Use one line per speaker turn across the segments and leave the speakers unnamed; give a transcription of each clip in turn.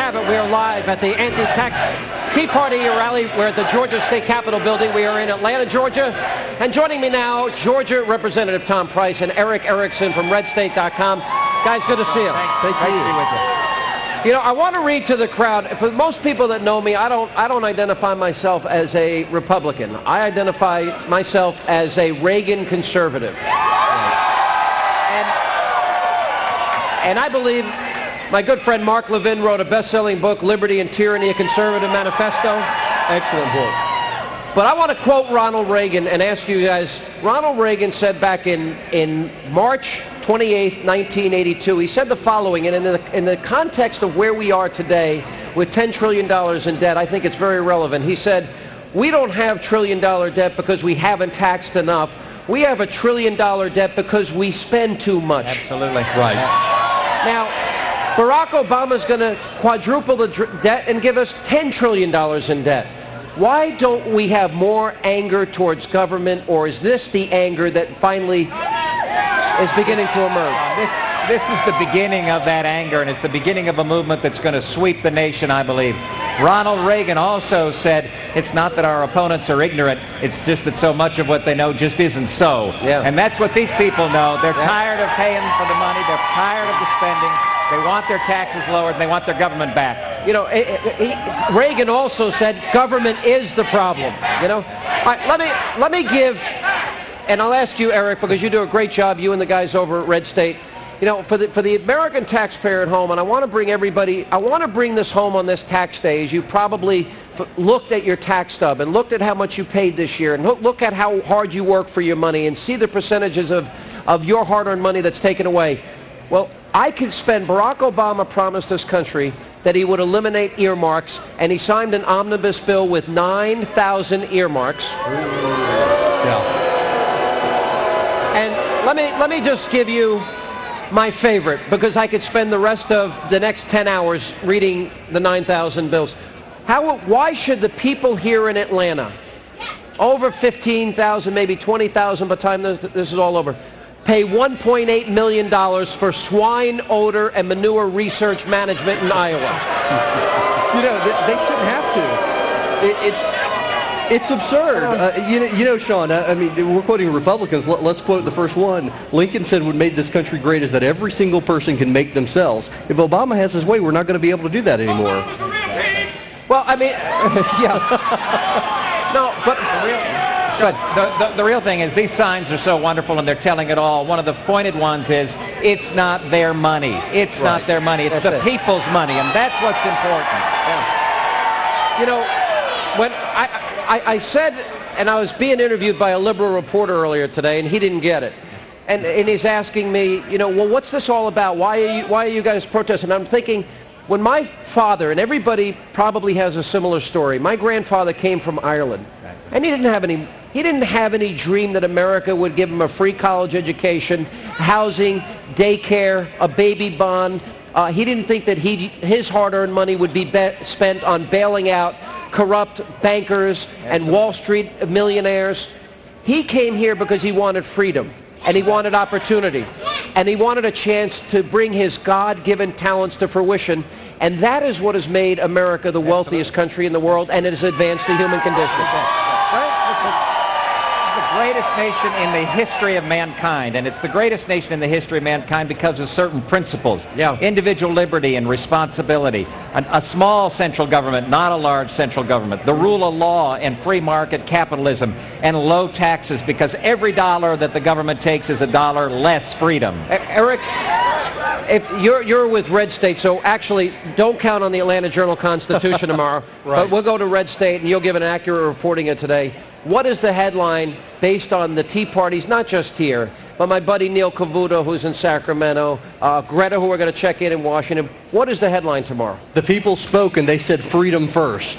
have it. We are live at the anti-tax Tea Party rally. We're at the Georgia State Capitol building. We are in Atlanta, Georgia. And joining me now, Georgia Representative Tom Price and Eric Erickson from RedState.com. Guys, good to see you.
Thank you.
Great to be with you. You know, I want to read to the crowd. For most people that know me, I don't identify myself as a Republican. I identify myself as a Reagan conservative. And I believe my good friend Mark Levin wrote a best-selling book, Liberty and Tyranny, a Conservative Manifesto. Excellent book. But I want to quote Ronald Reagan and ask you guys, Ronald Reagan said back in March 28, 1982, he said the following, and in the context of where we are today with $10 trillion in debt, I think it's very relevant. He said, we don't have $1 trillion debt because we haven't taxed enough. We have $1 trillion debt because we spend too much.
Absolutely. Right.
Now, Barack Obama's going to quadruple the debt and give us $10 trillion in debt. Why don't we have more anger towards government, or is this the anger that finally is beginning to emerge?
This is the beginning of that anger, and it's the beginning of a movement that's going to sweep the nation, I believe. Ronald Reagan also said, it's not that our opponents are ignorant, it's just that so much of what they know just isn't so.
Yeah.
And that's what these people know. They're tired of paying for the money, they're tired of the spending, they want their taxes lowered, and they want their government back.
You know, Reagan also said government is the problem. You know, let me give, and I'll ask you, Eric, because you do a great job, you and the guys over at Red State. You know, for the American taxpayer at home, and I want to bring everybody, I want to bring this home on this tax day, as you probably looked at your tax stub and looked at how much you paid this year, and look at how hard you work for your money and see the percentages of your hard-earned money that's taken away. Well, Barack Obama promised this country that he would eliminate earmarks, and he signed an omnibus bill with 9,000 earmarks.
Yeah.
And let me just give you my favorite, because I could spend the rest of the next 10 hours reading the 9,000 bills. Why should the people here in Atlanta, over 15,000, maybe 20,000 by the time this is all over, pay $1.8 million for swine odor and manure research management in Iowa?
You know, they shouldn't have to. It's absurd. You know, Sean, I mean, we're quoting Republicans. Let's quote the first one. Lincoln said what made this country great is that every single person can make themselves. If Obama has his way, we're not going to be able to do that anymore.
Well, I mean, yeah. No, but
the real thing is these signs are so wonderful, and they're telling it all. One of the pointed ones is, it's not their money. It's not their money. It's the people's money, and that's what's important.
Yeah. You know, when I said, and I was being interviewed by a liberal reporter earlier today, and he didn't get it. And he's asking me, you know, well, what's this all about? Why are you guys protesting? And I'm thinking, when my father, and everybody probably has a similar story, my grandfather came from Ireland, and he didn't have any dream that America would give him a free college education, housing, daycare, a baby bond. He didn't think that his hard-earned money would be spent on bailing out corrupt bankers and Wall Street millionaires. He came here because he wanted freedom, and he wanted opportunity, and he wanted a chance to bring his God-given talents to fruition, and that is what has made America the wealthiest country in the world, and it has advanced the human condition.
Right? It's the greatest nation in the history of mankind, and it's the greatest nation in the history of mankind because of certain principles.
Yeah.
Individual liberty and responsibility, a small central government, not a large central government, the rule of law and free market capitalism, and low taxes, because every dollar that the government takes is a dollar less freedom.
Eric, if you're with Red State, so actually don't count on the Atlanta Journal-Constitution tomorrow,
Right.
But we'll go to Red State and you'll give an accurate reporting of today. What is the headline based on the Tea Parties, not just here, but my buddy Neil Cavuto, who's in Sacramento, Greta, who we're going to check in Washington. What is the headline tomorrow?
The people spoke, and they said freedom first.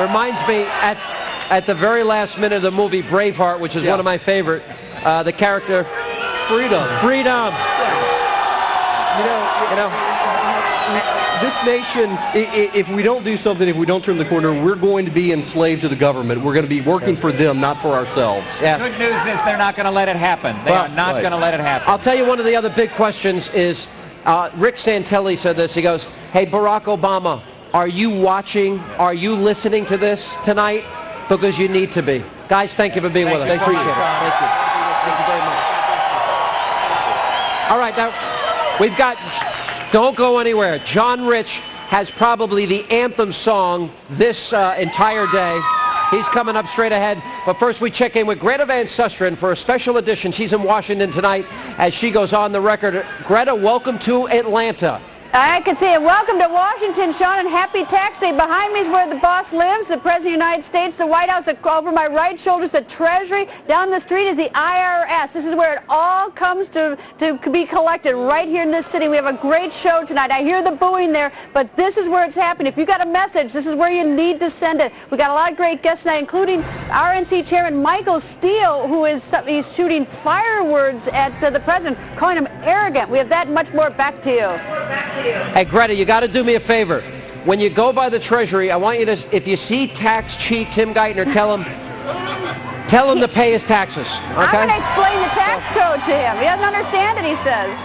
Reminds me, at the very last minute of the movie Braveheart, which is one of my favorite, the character, freedom. You know.
This nation, if we don't do something, if we don't turn the corner, we're going to be enslaved to the government. We're going to be working for them, not for ourselves.
Yeah.
Good news is they're not going to let it happen. They are not going to let it happen.
I'll tell you, one of the other big questions is, Rick Santelli said this. He goes, "Hey, Barack Obama, are you watching? Are you listening to this tonight? Because you need to be." Guys, thank you for being with us. Appreciate it. Thank you. Thank you very much. All right, now we've got. Don't go anywhere. John Rich has probably the anthem song this entire day. He's coming up straight ahead. But first we check in with Greta Van Susteren for a special edition. She's in Washington tonight as she goes on the record. Greta, welcome to Atlanta.
I can see it. Welcome to Washington, Sean, and happy tax day. Behind me is where the boss lives, the President of the United States, the White House. Over my right shoulder is the Treasury. Down the street is the IRS. This is where it all comes to be collected, right here in this city. We have a great show tonight. I hear the booing there, but this is where it's happening. If you got a message, this is where you need to send it. We got a lot of great guests tonight, including RNC Chairman Michael Steele, who is shooting fireworks at the President, calling him arrogant. We have that and much more. Back to you.
Hey, Greta, you got to do me a favor. When you go by the Treasury, I want you to, if you see tax chief Tim Geithner, tell him to pay his taxes. Okay?
I'm going to explain the tax code to him. He doesn't understand it, he says.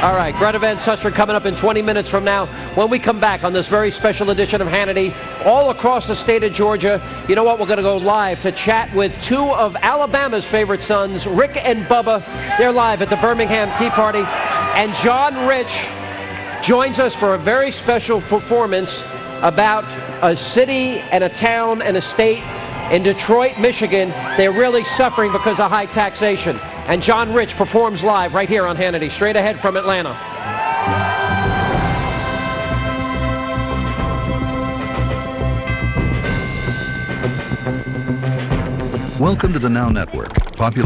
All right, Greta Van Susteren coming up in 20 minutes from now. When we come back on this very special edition of Hannity, all across the state of Georgia, you know what? We're going to go live to chat with two of Alabama's favorite sons, Rick and Bubba. They're live at the Birmingham Tea Party. And John Rich joins us for a very special performance about a city and a town and a state in Detroit, Michigan. They're really suffering because of high taxation. And John Rich performs live right here on Hannity, straight ahead from Atlanta.
Welcome to the Now Network, popular